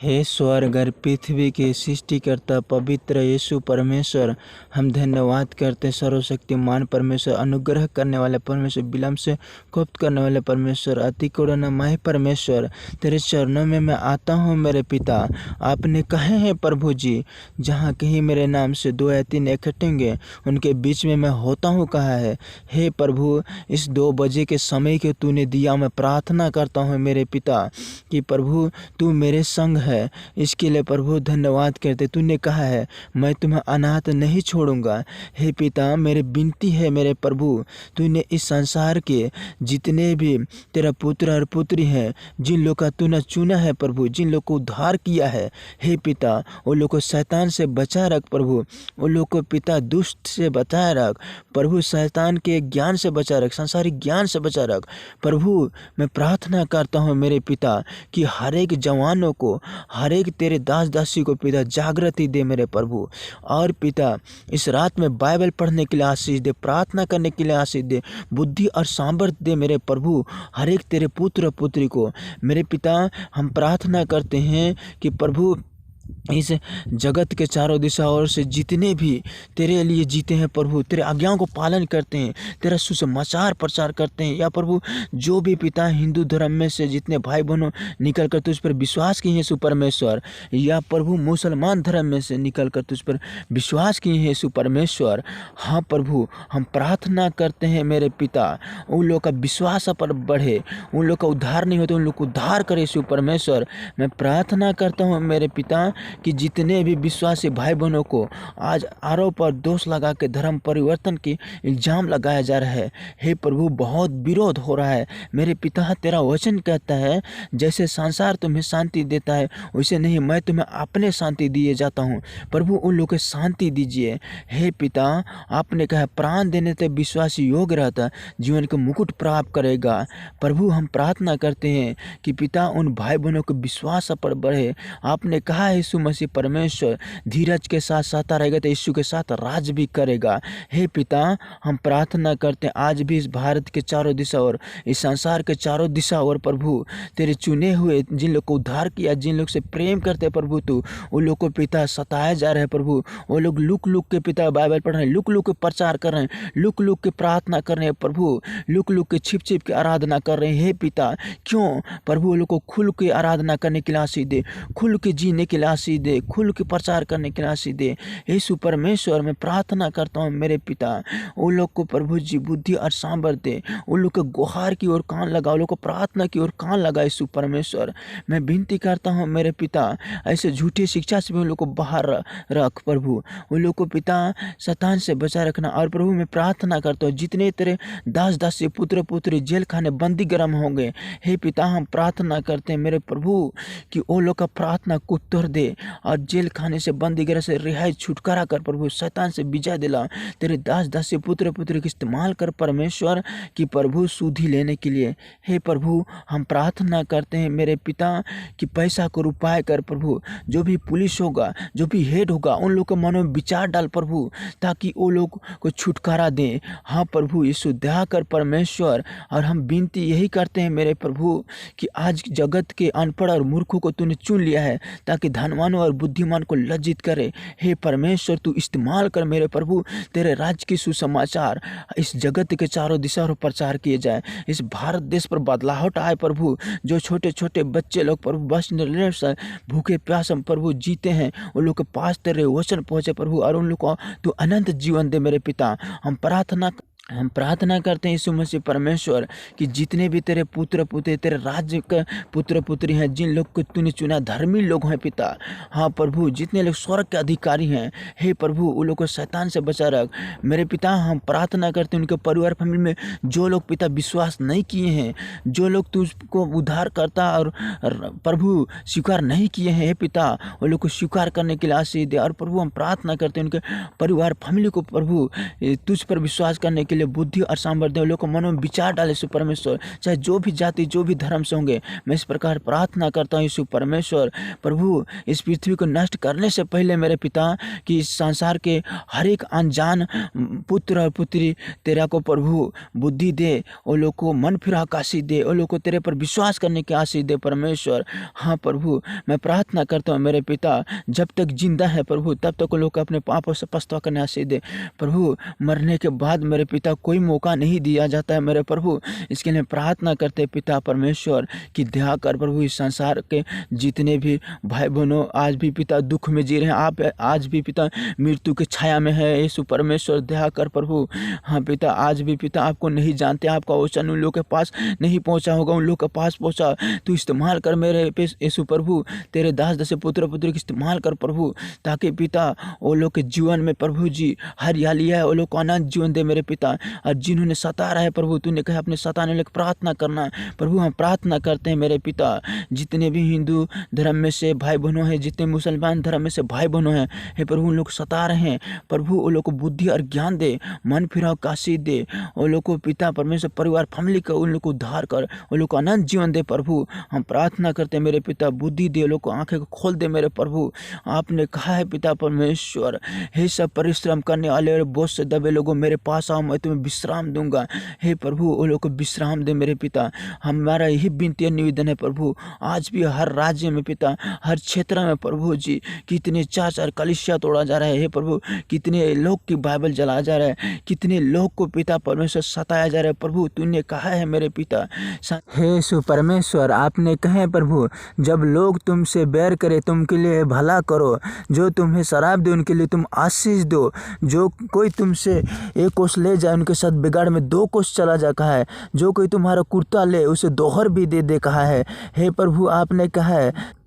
हे स्वर्ग और पृथ्वी के सृष्टिकर्ता पवित्र यीशु परमेश्वर, हम धन्यवाद करते सर्वशक्तिमान परमेश्वर, अनुग्रह करने वाले परमेश्वर, विलम्ब से कोप करने वाले परमेश्वर, अति करुणामय परमेश्वर। तेरे चरणों में मैं आता हूँ मेरे पिता। आपने कहे हैं प्रभु जी, जहाँ कहीं मेरे नाम से 2 या 3 इकट्ठे होंगे उनके बीच में मैं होता हूँ कहा है। हे प्रभु, इस 2 बजे के समय के तूने दिया, मैं प्रार्थना करता हूँ मेरे पिता कि प्रभु तू मेरे संग है। इसके लिए प्रभु धन्यवाद करते। तूने कहा है मैं तुम्हें अनाथ नहीं छोड़ूंगा। हे पिता, मेरी विनती है मेरे प्रभु, तूने इस संसार के जितने भी तेरा पुत्र और पुत्री हैं, जिन लोग का तूने चुना है प्रभु, जिन लोग को उद्धार किया है, हे पिता वो लोग को शैतान से बचा रख प्रभु। वो लोग को पिता दुष्ट से बचाए रख प्रभु, शैतान के ज्ञान से बचा रख, संसारिक ज्ञान से बचा रख प्रभु। मैं प्रार्थना करता हूँ मेरे पिता कि हर एक जवानों को, हर एक तेरे दास दासी को पिता जागृति दे मेरे प्रभु। और पिता इस रात में बाइबल पढ़ने के लिए आशीष दे, प्रार्थना करने के लिए आशीष दे, बुद्धि और सामर्थ्य दे मेरे प्रभु हर एक तेरे पुत्र पुत्री को। मेरे पिता हम प्रार्थना करते हैं कि प्रभु इस जगत के चारों दिशा और से जितने भी तेरे लिए जीते हैं प्रभु, तेरे आज्ञाओं को पालन करते हैं, तेरा सुसमाचार प्रचार करते हैं, या प्रभु जो भी पिता हिंदू धर्म में से जितने भाई बहनों निकल कर तुझ पर विश्वास किए हैं यीशु परमेश्वर, या प्रभु मुसलमान धर्म में से निकल कर तुझ पर विश्वास किए हैं यीशु परमेश्वर, हाँ प्रभु हम प्रार्थना करते हैं मेरे पिता उन लोग का विश्वास पर बढ़े, उन लोग का उद्धार नहीं होते उन लोग को उद्धार करे यीशु परमेश्वर। मैं प्रार्थना करता हूँ मेरे पिता कि जितने भी विश्वासी भाई बहनों को आज आरोप पर दोष लगा के धर्म परिवर्तन की इल्ज़ाम लगाया जा रहा है, हे प्रभु बहुत विरोध हो रहा है मेरे पिता। तेरा वचन कहता है जैसे संसार तुम्हें शांति देता है वैसे नहीं, मैं तुम्हें अपने शांति दिए जाता हूँ प्रभु, उन लोगों को शांति दीजिए। हे पिता आपने कहा प्राण देने तक विश्वासी योग्य रहता जीवन का मुकुट प्राप्त करेगा प्रभु। हम प्रार्थना करते हैं कि पिता उन भाई बहनों को विश्वास पर बढ़े। आपने कहा है यीशु मसीह परमेश्वर धीरज के साथ सहता रहेगा तो यीशु के साथ राज भी करेगा। हे पिता हम प्रार्थना करते हैं आज भी इस भारत के चारों दिशा और इस संसार के चारों दिशा और प्रभु तेरे चुने हुए जिन लोग को उद्धार किया, जिन लोग से प्रेम करते प्रभु तू, उन लोग को पिता सताया जा रहा है प्रभु। वो लोग लुक लुक के पिता बाइबल पढ़ रहे हैं, लुक लुक के प्रचार कर रहे हैं, लुक लुक के प्रार्थना कर रहे हैं प्रभु, लुक लुक के छिप छिप के आराधना कर रहे हैं। हे पिता क्यों प्रभु वो लोग को खुल के आराधना करने के लिए आशीष दे, खुल के जीने के लिए आशीष दे, खुल के प्रचार करने के लिए आशीष दे यीशु परमेश्वर। मैं प्रार्थना करता हूँ मेरे पिता उन लोग को प्रभु जी बुद्धि और सामर्थ्य दे, उन लोग को गुहार की ओर कान लगा, उन लोग को प्रार्थना की ओर कान लगा यीशु परमेश्वर। मैं विनती करता हूँ मेरे पिता ऐसे झूठी शिक्षा से भी उन लोग को बाहर रख प्रभु, उन लोग को पिता शैतान से बचा रखना। और प्रभु मैं प्रार्थना करता हूँ जितने तेरे दास दासी पुत्र पुत्री जेल खाने बंदी गर्म होंगे, हे पिता हम प्रार्थना करते हैं मेरे प्रभु कि वो लोग का प्रार्थना को उत्तर दे और जेल खाने से बंदी गृह से रिहाई छुटकारा कर प्रभु, शैतान से विजय दिला। तेरे दास दासी पुत्र पुत्री को इस्तेमाल कर परमेश्वर कि प्रभु सुधि लेने के लिए। हे प्रभु हम प्रार्थना करते हैं मेरे पिता कि पैसा को उपाय कर प्रभु, जो भी पुलिस होगा जो भी हेड होगा उन लोग के मनों में विचार डाल प्रभु ताकि वो लोग को छुटकारा दें। हाँ प्रभु यीशु दया कर परमेश्वर। और हम विनती यही करते हैं मेरे प्रभु कि आज जगत के अनपढ़ और मूर्खों को तूने चुन लिया है ताकि धनवानों और बुद्धिमान को लज्जित करे। हे परमेश्वर तू इस्तेमाल कर मेरे प्रभु, तेरे राज्य की सुसमाचार इस जगत के चारों दिशा और प्रचार किए जाए, इस भारत देश पर बदलाहट आए प्रभु। जो छोटे छोटे बच्चे लोग प्रभु बस निर्लज भूखे प्यास प्रभु जीते हैं उन लोग के पास तेरे वचन पहुँचे प्रभु, और उन लोग को तू अनंत जीवन दे मेरे पिता। हम प्रार्थना करते हैं यीशु मसीह परमेश्वर कि जितने भी तेरे पुत्र पुत्री तेरे राज्य के पुत्र पुत्री हैं, जिन लोग को तूने चुना धर्मी लोग हैं पिता, हाँ प्रभु जितने लोग स्वर्ग के अधिकारी हैं, हे प्रभु उन लोग को शैतान से बचा रख मेरे पिता। हम प्रार्थना करते हैं उनके परिवार फैमिली में जो लोग पिता विश्वास नहीं किए हैं, जो लोग तुझको उद्धार करता और प्रभु स्वीकार नहीं किए हैं, हे पिता उन लोग को स्वीकार करने के लिए आशीष दे। और प्रभु हम प्रार्थना करते हैं उनके परिवार फैमिली को प्रभु तुझ पर विश्वास करने के लिए लिए बुद्धि और सामर्थ्य दे, उन लोग को मनों में विचार डाले यीशु परमेश्वर, चाहे जो भी जाति जो भी धर्म से होंगे। मैं इस प्रकार प्रार्थना करता हूँ यीशु परमेश्वर, प्रभु इस पृथ्वी को नष्ट करने से पहले मेरे पिता कि इस संसार के हर एक अनजान पुत्र और पुत्री तेरा को प्रभु बुद्धि दे, वो लोग को मन फिरा का आशीष दे, वो लोग को तेरे पर विश्वास करने की आशीष दे परमेश्वर। हाँ प्रभु मैं प्रार्थना करता हूँ मेरे पिता, जब तक जिंदा है प्रभु तब तक वो लोग को अपने पापों से पछतावा करने आशीष दे प्रभु। मरने के बाद मेरे पिता कोई मौका नहीं दिया जाता है मेरे प्रभु, इसके लिए प्रार्थना करते पिता परमेश्वर कि दया कर प्रभु। इस संसार के जितने भी भाई बहनों आज भी पिता दुख में जी रहे हैं, आप आज भी पिता मृत्यु की छाया में है यीशु परमेश्वर, दया कर प्रभु। हाँ पिता आज भी पिता आपको नहीं जानते, आपका वचन उन लोग के पास नहीं पहुंचा होगा, उन लोग के पास पहुंचा तो इस्तेमाल कर मेरे पे यीशु प्रभु, तेरे दास दस पुत्र पुत्री की इस्तेमाल कर प्रभु, ताकि पिता वो लोग के जीवन में प्रभु जी हरियाली है, वो लोग को आनंद जीवन दे मेरे पिता। और जिन्होंने सता रहा है प्रभु, तूने कहा अपने सताने वाले प्रार्थना करना प्रभु। हम प्रार्थना करते हैं मेरे पिता, जितने भी हिंदू धर्म में से भाई बहनों हैं, जितने मुसलमान धर्म में से भाई बहनों हैं, हे प्रभु उन लोग सता रहे हैं प्रभु, वो लोग को बुद्धि और ज्ञान दे, मन फिराव का आशीष दे, वो लोग को पिता परमेश्वर परिवार फैमिली का उन लोग को उद्धार कर, वो लोग को अनंत जीवन दे प्रभु। हम प्रार्थना करते हैं मेरे पिता, बुद्धि दे, लोग को आंखें को खोल दे मेरे प्रभु। आपने कहा है पिता परमेश्वर, हे सब परिश्रम करने वाले और बोझ से दबे लोगों मेरे पास आओ, मैं तुम्हें विश्राम दूंगा। हे प्रभु वो लोग को विश्राम दे मेरे पिता। हमारा यही विनती और निवेदन है प्रभु, आज भी हर राज्य में पिता, हर क्षेत्र में प्रभु जी कितने चार कलिसिया तोड़ा जा रहा है, हे प्रभु कितने लोग की बाइबल जलाया जा रहा है, कितने लोग को पिता परमेश्वर सताया जा रहा है प्रभु। तूने कहा है मेरे पिता, हे यीशु परमेश्वर आपने कहे प्रभु, जब लोग तुमसे बैर करे तुमके लिए भला करो, जो तुम्हें शराब दे उनके लिए तुम आशीष दो, जो कोई तुमसे एक कोस ले जाए उनके साथ बिगाड़ में 2 कोस चला जा कहा है, जो कोई तुम्हारा कुर्ता ले उसे दोहर भी दे कहा है। हे प्रभु आपने कहा है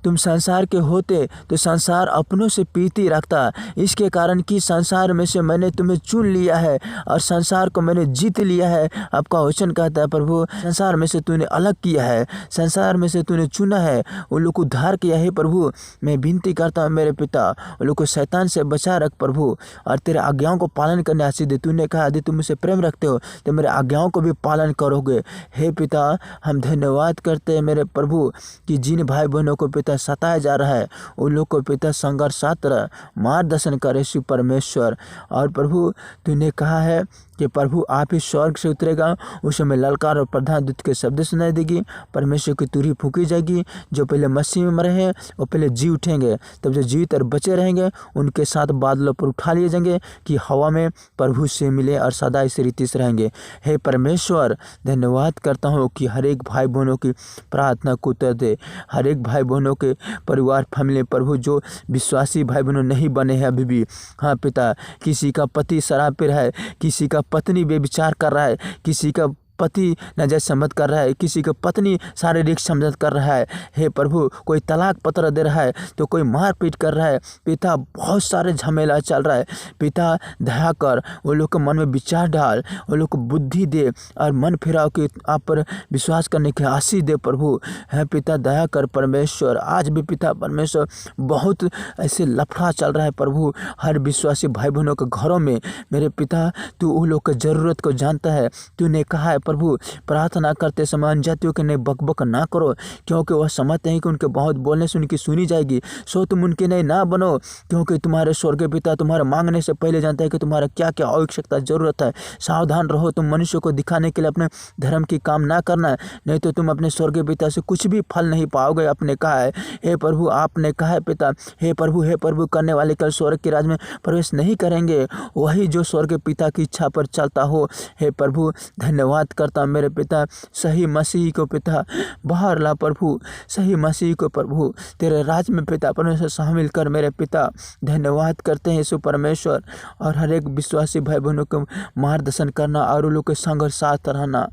तुम संसार के होते तो संसार अपनों से प्रीति रखता, इसके कारण कि संसार में से मैंने तुम्हें चुन लिया है और संसार को मैंने जीत लिया है। आपका वचन कहता है प्रभु, संसार में से तूने अलग किया है, संसार में से तूने चुना है, उन लोग को उद्धार किया है प्रभु। मैं विनती करता हूँ मेरे पिता, उन लोग को शैतान से बचा रख प्रभु, और तेरे आज्ञाओं को पालन करने आशीष दे। तूने कहा यदि तुम मुझसे प्रेम रखते हो तो मेरे आज्ञाओं को भी पालन करोगे। हे पिता हम धन्यवाद करते हैं मेरे प्रभु कि जिन भाई बहनों को पिता सताया जा रहा है उन लोग को पिता संघर्षात्र मार्गदर्शन करे यीशु परमेश्वर। और प्रभु तूने कहा है कि प्रभु आप ही स्वर्ग से उतरेगा, उस समय ललकार और प्रधान दूत के शब्द सुनाई देगी, परमेश्वर की तुरही फूकी जाएगी। जो पहले मसीह में मरे हैं वो पहले जी उठेंगे, तब जो जीवित और बचे रहेंगे उनके साथ बादलों पर उठा लिए जाएंगे कि हवा में प्रभु से मिले और सदा इस रीति से रहेंगे। हे परमेश्वर धन्यवाद करता हूँ कि हर एक भाई बहनों की प्रार्थना को उत्तर दे, हर एक भाई बहनों के परिवार फैमिली प्रभु जो विश्वासी भाई बहनों नहीं बने हैं अभी भी। हाँ पिता किसी का पति शराब पे है, किसी का पत्नी बेविचार कर रहा है, किसी का पति नाजायज संबंध कर रहा है, किसी का पत्नी शारीरिक संबंध कर रहा है। हे प्रभु कोई तलाक पत्र दे रहा है तो कोई मारपीट कर रहा है पिता, बहुत सारे झमेला चल रहा है पिता। दया कर वो लोग के मन में विचार डाल, वो लोग को बुद्धि दे और मन फिराव के आप पर विश्वास करने की आशीष दे प्रभु। है पिता दया कर परमेश्वर। आज भी पिता परमेश्वर बहुत ऐसे लफड़ा चल रहा है प्रभु हर विश्वासी भाई बहनों के घरों में। मेरे पिता तू उन लोग की ज़रूरत को जानता है। तूने कहा है प्रभु प्रार्थना करते समय अन्य जातियों के नहीं बकबक ना करो, क्योंकि वह समझते हैं कि उनके बहुत बोलने से उनकी सुनी जाएगी। सो तुम उनके नहीं ना बनो, क्योंकि तुम्हारे स्वर्गीय पिता तुम्हारे मांगने से पहले जानता है कि तुम्हारा क्या क्या आवश्यकता जरूरत है। सावधान रहो, तुम मनुष्य को दिखाने के लिए अपने धर्म की काम ना करना, नहीं तो तुम अपने स्वर्गीय पिता से कुछ भी फल नहीं पाओगे। आपने कहा है हे प्रभु, आपने कहा है पिता हे प्रभु करने वाले कल स्वर्ग के राज में प्रवेश नहीं करेंगे, वही जो स्वर्गीय पिता की इच्छा पर चलता हो। हे प्रभु धन्यवाद करता मेरे पिता, सही मसीह को पिता बाहर ला प्रभु, सही मसीह को प्रभु तेरे राज में पिता परमेश्वर शामिल कर मेरे पिता। धन्यवाद करते हैं यीशु परमेश्वर, और हर एक विश्वासी भाई बहनों को मार्गदर्शन करना और उन लोग के संग और साथ रहना।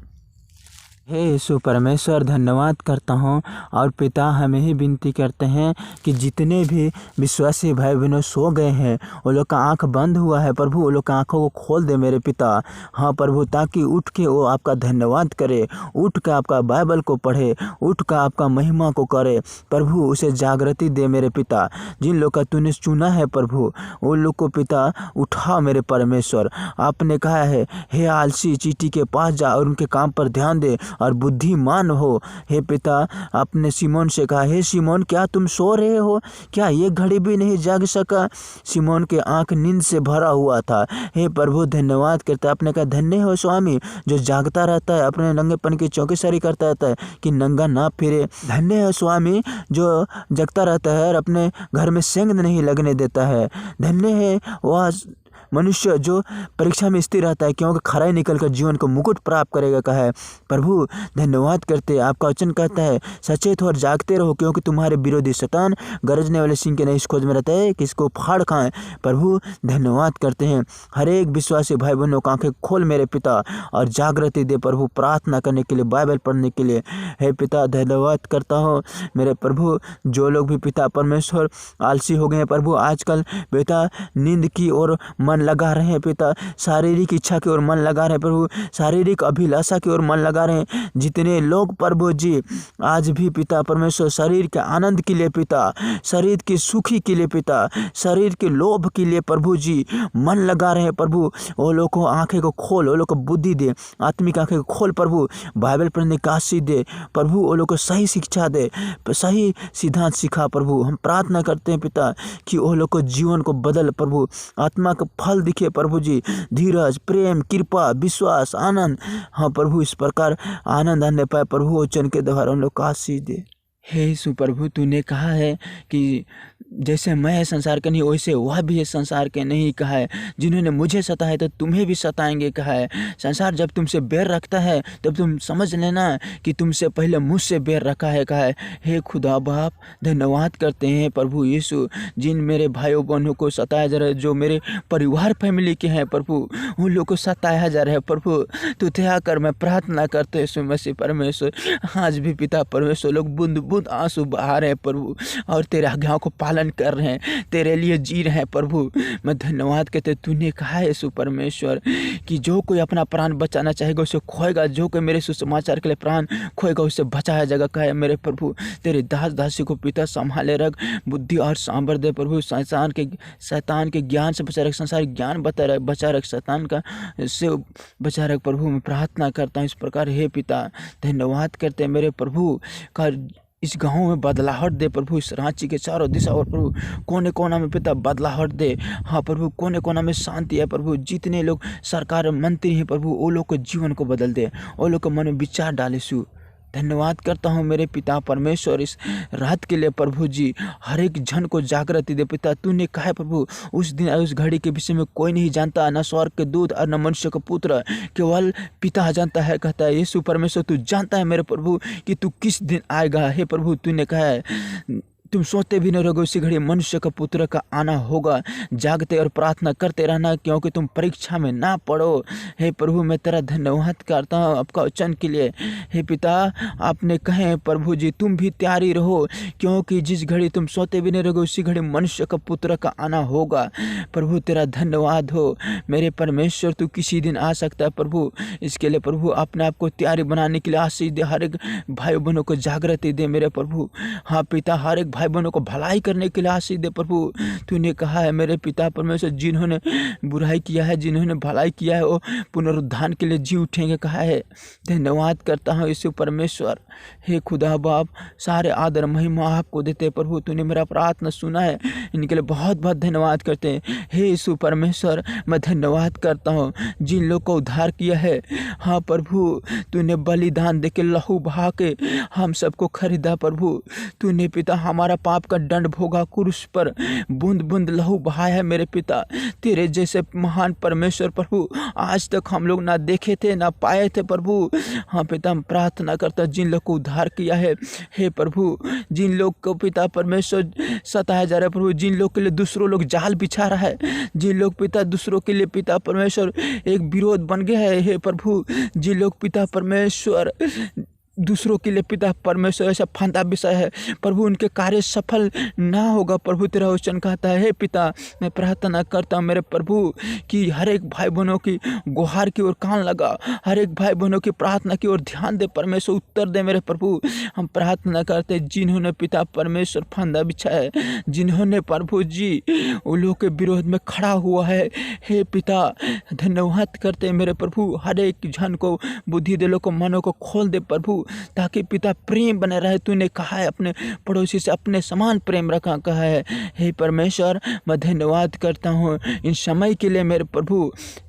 हे यीशु परमेश्वर, धन्यवाद करता हूँ। और पिता, हमें ही विनती करते हैं कि जितने भी विश्वासी भाई बहनों सो गए हैं, वो लोग का आंख बंद हुआ है प्रभु, वो लोग का आंखों को खोल दे मेरे पिता। हाँ प्रभु, ताकि उठ के वो आपका धन्यवाद करे, उठ के आपका बाइबल को पढ़े, उठ कर आपका महिमा को करे प्रभु। उसे जागृति दे मेरे पिता। जिन लोग का तूने चुना है प्रभु, उन लोग को पिता उठा मेरे परमेश्वर। आपने कहा है, हे आलसी, चींटी के पास जा और उनके काम पर ध्यान दे और बुद्धिमान हो। हे पिता, आपने सिमोन से कहा, हे सिमोन, क्या तुम सो रहे हो? क्या ये घड़ी भी नहीं जाग सका? सिमोन के आंख नींद से भरा हुआ था। हे प्रभु, धन्यवाद करता है। आपने कहा, धन्य हो स्वामी जो जागता रहता है, अपने नंगेपन की चौकीसारी करता रहता है कि नंगा ना फिरे। धन्य है स्वामी जो जगता रहता है और अपने घर में सेंध नहीं लगने देता है। धन्य है वह मनुष्य जो परीक्षा में स्थिर रहता है, क्योंकि खराई निकल कर जीवन को मुकुट प्राप्त करेगा। कहा है प्रभु, धन्यवाद करते। आपका वचन कहता है, सचेत हो और जागते रहो, क्योंकि तुम्हारे विरोधी शैतान गरजने वाले सिंह के नई खोज में रहता है कि इसको फाड़ खाएं। प्रभु, धन्यवाद करते हैं। हर एक विश्वासी भाई बहनों को आंखें खोल मेरे पिता और जागृति दे प्रभु, प्रार्थना करने के लिए, बाइबल पढ़ने के लिए। हे पिता, धन्यवाद करता हूँ मेरे प्रभु। जो लोग भी पिता परमेश्वर आलसी हो गए हैं प्रभु, आजकल पिता नींद की ओर मन लगा रहे हैं पिता, शारीरिक इच्छा की ओर मन लगा रहे हैं प्रभु, शारीरिक अभिलाषा की ओर मन लगा रहे हैं। जितने लोग प्रभु जी आज भी पिता परमेश्वर शरीर के आनंद के लिए पिता, शरीर की सुखी के लिए पिता, शरीर के लोभ के लिए प्रभु जी मन लगा रहे हैं प्रभु, वो लोग को आंखें को खोल, वो लोग को बुद्धि दे, आत्मिक आंखें को खोल प्रभु, बाइबल पढ़ने की आशीष दे प्रभु, वो लोग को सही शिक्षा दे, सही सिद्धांत सिखा प्रभु। हम प्रार्थना करते हैं पिता कि वो लोग को जीवन को बदल प्रभु, आत्मा का फल दिखे प्रभु जी, धीरज, प्रेम, कृपा, विश्वास, आनंद। हाँ प्रभु, इस प्रकार आनंद आने पाए प्रभु, वचन के द्वारा उन लोग को आशीष दे। हे यीशु प्रभु, तूने कहा है कि जैसे मैं है संसार के नहीं, वैसे वह भी है संसार के नहीं। कहा है, जिन्होंने मुझे सताया तो तुम्हें भी सताएंगे। कहा है, संसार जब तुमसे बैर रखता है तब तुम समझ लेना कि तुमसे पहले मुझसे बैर रखा है। कहा है, हे खुदा बाप, धन्यवाद करते हैं प्रभु यीशु, जिन मेरे भाइयों बहनों को सताया जा रहा है, जो मेरे परिवार फैमिली के हैं प्रभु, उन लोग को सताया जा रहा है प्रभु। तू दया कर, मैं प्रार्थना करते यीशु मसीह परमेश्वर, आज भी पिता परमेश्वर लोग बूंद बूंद आंसू बहा रहे हैं प्रभु, और तेरे आज्ञाओं को पालन कर रहे हैं, तेरे लिए जी रहे हैं प्रभु। मैं धन्यवाद कहते, तूने कहा है यीशु परमेश्वर कि जो कोई अपना प्राण बचाना चाहेगा उसे खोएगा, जो कोई मेरे सुसमाचार के लिए प्राण खोएगा उसे बचाया जाएगा। कहा है मेरे प्रभु, तेरे दास दासी को पिता संभाले रख, बुद्धि और सांबर दे प्रभु, शैतान के ज्ञान से बचा रख, संसार ज्ञान बचा रख, शैतान का से बचा रख प्रभु। मैं प्रार्थना करता हूँ इस प्रकार। हे पिता, धन्यवाद करते हैं मेरे प्रभु का इस गांव में बदलाहट दे प्रभु, इस रांची के चारों दिशा और प्रभु कोने कोना में पिता बदलाहट दे। हाँ प्रभु, कोने कोना में शांति है प्रभु। जितने लोग सरकार मंत्री हैं प्रभु, वो लोग को जीवन को बदल दे, वो लोग को मन में विचार डाले। सु धन्यवाद करता हूँ मेरे पिता परमेश्वर इस रात के लिए प्रभु जी, हर एक जन को जागृति दे पिता। तूने कहा है प्रभु, उस दिन उस घड़ी के विषय में कोई नहीं जानता, न स्वर्ग के दूत और न मनुष्य का पुत्र, केवल पिता जानता है। कहता है यीशु परमेश्वर, तू जानता है मेरे प्रभु कि तू किस दिन आएगा। हे प्रभु, तूने कहा है तुम सोते भी नहीं रहोगे, उसी घड़ी मनुष्य का पुत्र का आना होगा। जागते और प्रार्थना करते रहना, क्योंकि तुम परीक्षा में ना पड़ो। हे प्रभु, मैं तेरा धन्यवाद करता हूँ आपका वचन के लिए। हे पिता, आपने कहे प्रभु जी, तुम भी तैयारी रहो, क्योंकि जिस घड़ी तुम सोते भी नहीं रहोगे उसी घड़ी मनुष्य का पुत्र का आना होगा। प्रभु, तेरा धन्यवाद हो मेरे परमेश्वर, तू किसी दिन आ सकता है प्रभु। इसके लिए प्रभु अपने आप को तैयारी बनाने के लिए आशीष दे, हर एक भाई बहनों को जागृति दे मेरे प्रभु। हाँ पिता, हर एक भाई बहनों को भलाई करने के लिए आशीष दे प्रभु। तूने कहा है मेरे पिता परमेश्वर, जिन्होंने बुराई किया है, जिन्होंने भलाई किया है, वो पुनरुत्थान के लिए जी उठेंगे। कहा है, धन्यवाद करता हूँ यीशु परमेश्वर। हे खुदा बाप, सारे आदर महिमा आपको देते प्रभु। तूने मेरा प्रार्थना सुना है, इनके लिए बहुत बहुत धन्यवाद करते हैं। हे यीशु परमेश्वर, मैं धन्यवाद करता हूँ जिन लोग को उद्धार किया है। हाँ प्रभु, तूने बलिदान दे के, लहू बहा के हम सबको खरीदा प्रभु। तूने पिता हमारा पाप का दंड भोगा क्रूस पर, बूंद बूंद लहू बहाया है मेरे पिता। तेरे जैसे महान परमेश्वर प्रभु आज तक हम लोग ना देखे थे ना पाए थे प्रभु। हाँ पिता, हम प्रार्थना करता जिन लोग को उद्धार किया है। हे प्रभु, जिन लोग को पिता परमेश्वर सताया जा रहा है प्रभु, जिन लोग के लिए दूसरों लोग जाल बिछा रहा है, जिन लोग पिता दूसरों के लिए पिता परमेश्वर एक विरोध बन गया है। हे प्रभु, जिन लोग पिता परमेश्वर दूसरों के लिए पिता परमेश्वर ऐसा फंदा विषय है प्रभु, उनके कार्य सफल ना होगा प्रभु। तेरा वचन कहता है हे पिता, मैं प्रार्थना करता हूँ मेरे प्रभु कि हर एक भाई बहनों की गुहार की ओर कान लगा, हर एक भाई बहनों की प्रार्थना की ओर ध्यान दे परमेश्वर, उत्तर दे मेरे प्रभु। हम प्रार्थना करते जिन्होंने पिता परमेश्वर फंदा बिछा है, जिन्होंने प्रभु जी उन लोगों के विरोध में खड़ा हुआ है, हे पिता धन्यवाद करते मेरे प्रभु। हर एक जन को बुद्धि दिलों को मनों को खोल दे प्रभु, ताकि पिता प्रेम बने रहे। तूने कहा है अपने पड़ोसी से अपने समान प्रेम रखा कहा है। हे परमेश्वर मैं धन्यवाद करता हूँ इन समय के लिए मेरे प्रभु।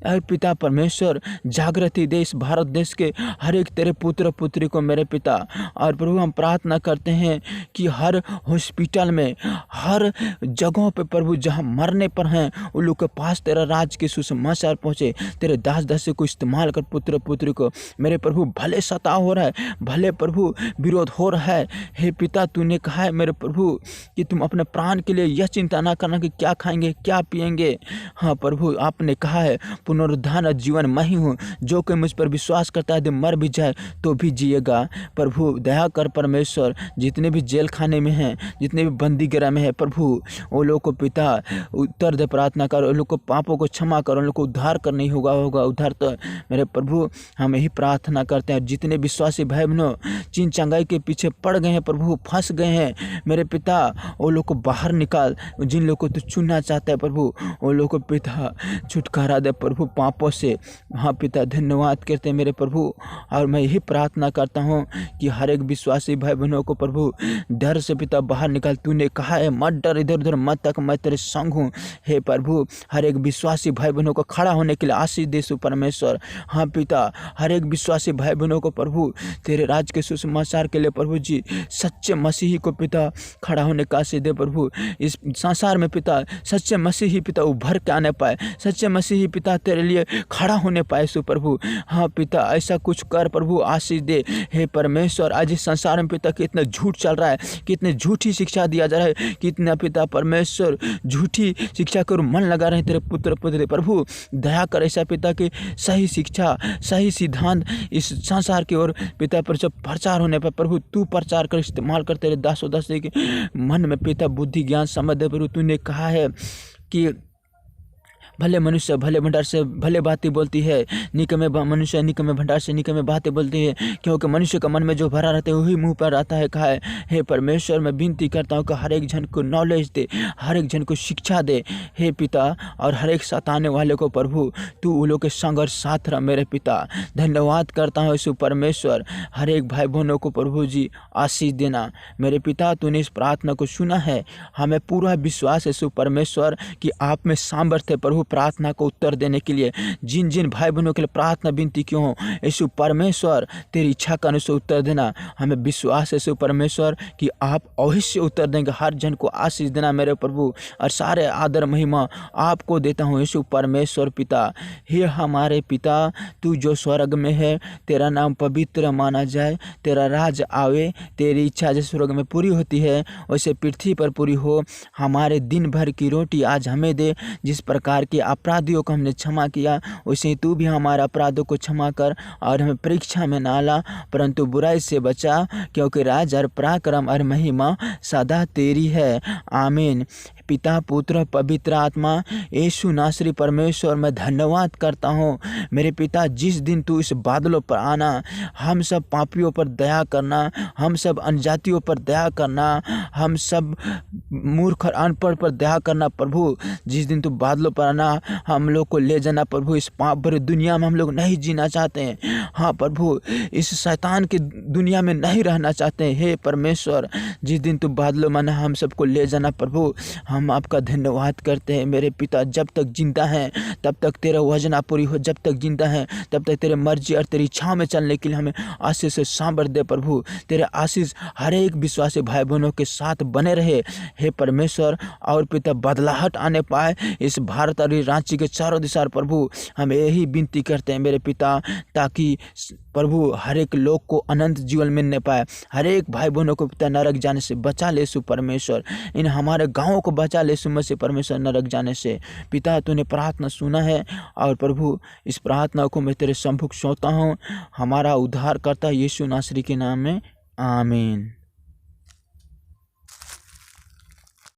और पिता परमेश्वर जागृति दे इस भारत देश के हर एक तेरे पुत्र पुत्री को मेरे पिता। और प्रभु हम प्रार्थना करते हैं कि हर हॉस्पिटल में, हर जगहों पे प्रभु जहाँ मरने पर हैं उन लोग के पास तेरा राज के सुसमाचार पहुँचे। तेरे दास दासी को इस्तेमाल कर पुत्र पुत्री को मेरे प्रभु, भले सताव हो रहा है, भले प्रभु विरोध हो रहा है, हे पिता तूने कहा है मेरे प्रभु कि तुम अपने प्राण के लिए यह चिंता ना करना कि क्या खाएंगे क्या पिएंगे। हाँ प्रभु आपने कहा है पुनरुत्थान और जीवन मैं ही हूँ, जो कोई मुझ पर विश्वास करता है यदि मर भी जाए तो भी जिएगा। प्रभु दया कर परमेश्वर, जितने भी जेल खाने में हैं, जितने भी बंदी गृह में है प्रभु, वो लोग को पिता उत्तर दे, प्रार्थना कर, उन लोग को पापों को क्षमा कर, उन लोग को उद्धार कर नहीं होगा उद्धार तो मेरे प्रभु हम यही प्रार्थना करते हैं। जितने विश्वासी भाई बहनों चीन चंगाई के पीछे पड़ गए हैं प्रभु, फंस गए हैं मेरे पिता, वो लोग को बाहर निकाल। जिन लोग को तू चुनना चाहता है प्रभु वो लोग को पिता छुटकारा दे प्रभु पापों से। हाँ पिता धन्यवाद करते हैं मेरे प्रभु। और मैं यही प्रार्थना करता हूँ कि हर एक विश्वासी भाई बहनों को प्रभु डर से पिता बाहर निकाल। तूने कहा है मत डर, इधर उधर मत तक, मैं तेरे संग हूँ। हे प्रभु हर एक विश्वासी भाई बहनों को खड़ा होने के लिए आशीष दे परमेश्वर। हाँ पिता हर एक विश्वासी भाई बहनों को प्रभु तेरे राज के सुसमाचार के लिए प्रभु जी सच्चे मसीही को पिता खड़ा होने का आशीष दे प्रभु। इस संसार में पिता सच्चे मसीही पिता उभर के आने पाए, सच्चे मसीही पिता तेरे लिए खड़ा होने पाए सु प्रभु। हाँ पिता ऐसा कुछ कर प्रभु, आशीष दे हे परमेश्वर। आज इस संसार में पिता कितना झूठ चल रहा है, कितने झूठी शिक्षा दिया जा रहा है, कितना पिता परमेश्वर झूठी शिक्षा कर मन लगा रहे हैं तेरे पुत्र पुत्री प्रभु। दया कर ऐसा पिता की सही शिक्षा सही सिद्धांत इस संसार की ओर पिता पर जब प्रचार होने पर प्रभु तू प्रचार कर, इस्तेमाल कर तेरे दासों दासी के मन में पिता बुद्धि ज्ञान समझ दे प्रभु। तूने कहा है कि भले मनुष्य भले भंडार से भले बातें बोलती है, निकम्मे मनुष्य निकम्मे भंडार से निकम्मे बातें बोलती है, क्योंकि मनुष्य का मन में जो भरा रहता है वही मुंह पर आता है कहा है। हे परमेश्वर मैं विनती करता हूँ कि हर एक जन को नॉलेज दे, हर एक जन को शिक्षा दे हे पिता। और हर एक सताने वाले को प्रभु तू उन लोग के संग और साथ रह मेरे पिता। धन्यवाद करता हूँ यीशु परमेश्वर। हर एक भाई बहनों को प्रभु जी आशीष देना मेरे पिता। तूने इस प्रार्थना को सुना है, हमें पूरा विश्वास है यीशु परमेश्वर कि आप में सामर्थ्य प्रभु प्रार्थना को उत्तर देने के लिए। जिन जिन भाई बहनों के लिए प्रार्थना विनती क्यों हो यीशु परमेश्वर तेरी इच्छा का अनुसार उत्तर देना। हमें विश्वास है यीशु परमेश्वर कि आप अवश्य उत्तर देंगे। हर जन को आशीष देना मेरे प्रभु, और सारे आदर महिमा आपको देता हूँ यीशु परमेश्वर पिता। हे हमारे पिता तू जो स्वर्ग में है, तेरा नाम पवित्र माना जाए, तेरा राज आवे, तेरी इच्छा जैसे स्वर्ग में पूरी होती है वैसे पृथ्वी पर पूरी हो। हमारे दिन भर की रोटी आज हमें दे, जिस प्रकार कि अपराधियों को हमने क्षमा किया वैसे ही तू भी हमारे अपराधों को क्षमा कर, और हमें परीक्षा में ना ला परंतु बुराई से बचा, क्योंकि राज और पराक्रम और महिमा सदा तेरी है। आमीन। पिता पुत्र पवित्र आत्मा यीशु नासरी परमेश्वर मैं धन्यवाद करता हूँ मेरे पिता। जिस दिन तू इस बादलों पर आना, हम सब पापियों पर दया करना, हम सब अनजातियों पर दया करना, हम सब मूर्ख और अनपढ़ पर दया करना प्रभु। जिस दिन तू बादलों पर आना हम लोग को ले जाना प्रभु। इस पाप भरी दुनिया में हम लोग नहीं जीना चाहते हैं। हाँ प्रभु इस शैतान की दुनिया में नहीं रहना चाहते हैं। हे परमेश्वर जिस दिन तू बादलों में आना हम सबको ले जाना प्रभु। हम आपका धन्यवाद करते हैं मेरे पिता। जब तक जिंदा हैं तब तक तेरा वचन पूरी हो, जब तक जिंदा हैं तब तक तेरे मर्जी और तेरी इच्छाओं में चलने के लिए हमें आशीष से सामर्थ्य दे प्रभु। तेरे आशीष हर एक विश्वासी भाई बहनों के साथ बने रहे हे परमेश्वर। और पिता बदलाहट आने पाए इस भारत और रांची के चारों दिशा प्रभु। हम यही विनती करते हैं मेरे पिता, ताकि प्रभु हर एक लोग को अनंत जीवन मिलने पाए। हर एक भाई बहनों को पिता नरक जाने से बचा ले यीशु परमेश्वर। इन हमारे गाँवों को बचा ले यीशु मसीह परमेश्वर नरक जाने से। पिता तूने प्रार्थना सुना है और प्रभु इस प्रार्थना को मैं तेरे सम्मुख सौंपता हूँ। हमारा उद्धारकर्ता यीशु नासरी के नाम में, आमीन।